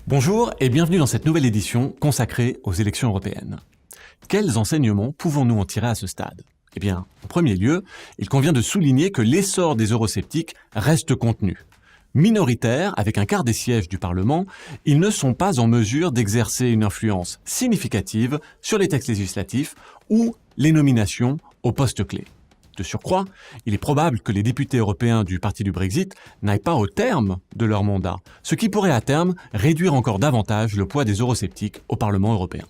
Bonjour et bienvenue dans cette nouvelle édition consacrée aux élections européennes. Quels enseignements pouvons-nous en tirer à ce stade ? Eh bien, en premier lieu, il convient de souligner que l'essor des eurosceptiques reste contenu. Minoritaires, avec un quart des sièges du Parlement, ils ne sont pas en mesure d'exercer une influence significative sur les textes législatifs ou les nominations aux postes clés. De surcroît, il est probable que les députés européens du parti du Brexit n'aillent pas au terme de leur mandat, ce qui pourrait à terme réduire encore davantage le poids des eurosceptiques au Parlement européen.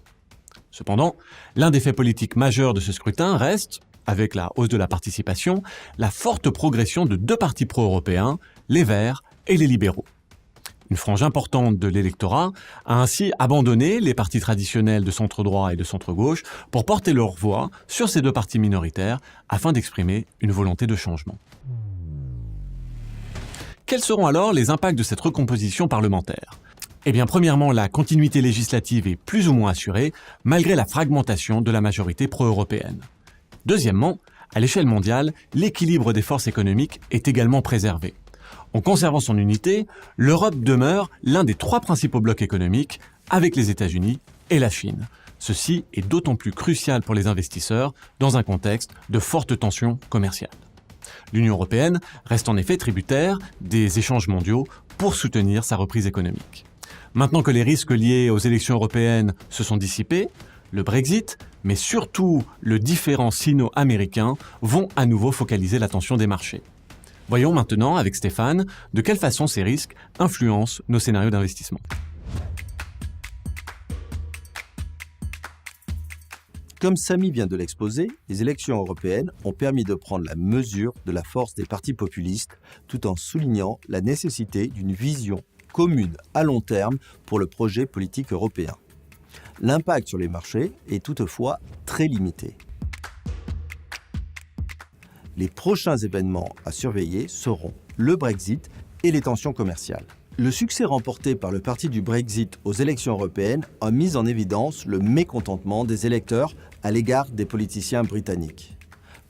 Cependant, l'un des faits politiques majeurs de ce scrutin reste, avec la hausse de la participation, la forte progression de deux partis pro-européens, les Verts et les libéraux. Une frange importante de l'électorat a ainsi abandonné les partis traditionnels de centre-droit et de centre-gauche pour porter leur voix sur ces deux partis minoritaires afin d'exprimer une volonté de changement. Quels seront alors les impacts de cette recomposition parlementaire ? Eh bien, premièrement, la continuité législative est plus ou moins assurée malgré la fragmentation de la majorité pro-européenne. Deuxièmement, à l'échelle mondiale, l'équilibre des forces économiques est également préservé. En conservant son unité, l'Europe demeure l'un des trois principaux blocs économiques avec les États-Unis et la Chine. Ceci est d'autant plus crucial pour les investisseurs dans un contexte de fortes tensions commerciales. L'Union européenne reste en effet tributaire des échanges mondiaux pour soutenir sa reprise économique. Maintenant que les risques liés aux élections européennes se sont dissipés, le Brexit, mais surtout le différend sino-américain, vont à nouveau focaliser l'attention des marchés. Voyons maintenant avec Stéphane de quelle façon ces risques influencent nos scénarios d'investissement. Comme Samy vient de l'exposer, les élections européennes ont permis de prendre la mesure de la force des partis populistes tout en soulignant la nécessité d'une vision commune à long terme pour le projet politique européen. L'impact sur les marchés est toutefois très limité. Les prochains événements à surveiller seront le Brexit et les tensions commerciales. Le succès remporté par le parti du Brexit aux élections européennes a mis en évidence le mécontentement des électeurs à l'égard des politiciens britanniques.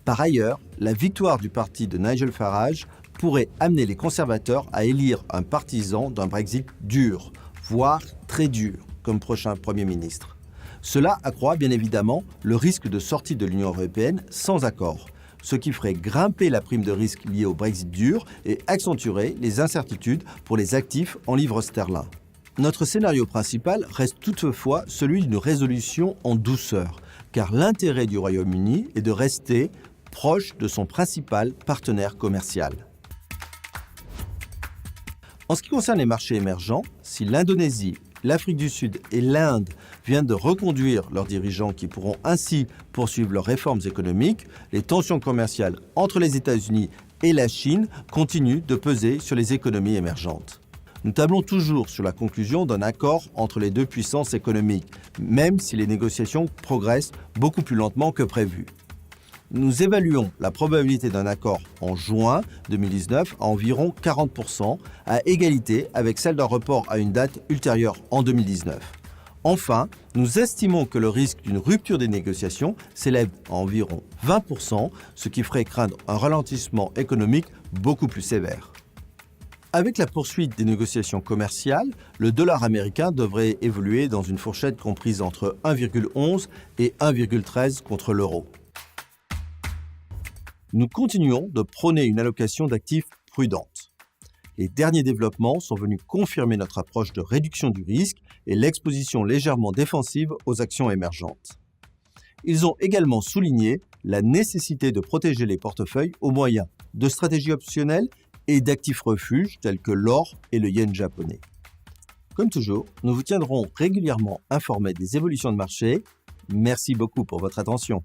Par ailleurs, la victoire du parti de Nigel Farage pourrait amener les conservateurs à élire un partisan d'un Brexit dur, voire très dur, comme prochain Premier ministre. Cela accroît bien évidemment le risque de sortie de l'Union européenne sans accord, ce qui ferait grimper la prime de risque liée au Brexit dur et accentuerait les incertitudes pour les actifs en livres sterling. Notre scénario principal reste toutefois celui d'une résolution en douceur, car l'intérêt du Royaume-Uni est de rester proche de son principal partenaire commercial. En ce qui concerne les marchés émergents, si l'Indonésie, l'Afrique du Sud et l'Inde viennent de reconduire leurs dirigeants qui pourront ainsi poursuivre leurs réformes économiques, les tensions commerciales entre les États-Unis et la Chine continuent de peser sur les économies émergentes. Nous tablons toujours sur la conclusion d'un accord entre les deux puissances économiques, même si les négociations progressent beaucoup plus lentement que prévu. Nous évaluons la probabilité d'un accord en juin 2019 à environ 40%, à égalité avec celle d'un report à une date ultérieure en 2019. Enfin, nous estimons que le risque d'une rupture des négociations s'élève à environ 20%, ce qui ferait craindre un ralentissement économique beaucoup plus sévère. Avec la poursuite des négociations commerciales, le dollar américain devrait évoluer dans une fourchette comprise entre 1,11 et 1,13 contre l'euro. Nous continuons de prôner une allocation d'actifs prudente. Les derniers développements sont venus confirmer notre approche de réduction du risque et l'exposition légèrement défensive aux actions émergentes. Ils ont également souligné la nécessité de protéger les portefeuilles au moyen de stratégies optionnelles et d'actifs refuges tels que l'or et le yen japonais. Comme toujours, nous vous tiendrons régulièrement informés des évolutions de marché. Merci beaucoup pour votre attention.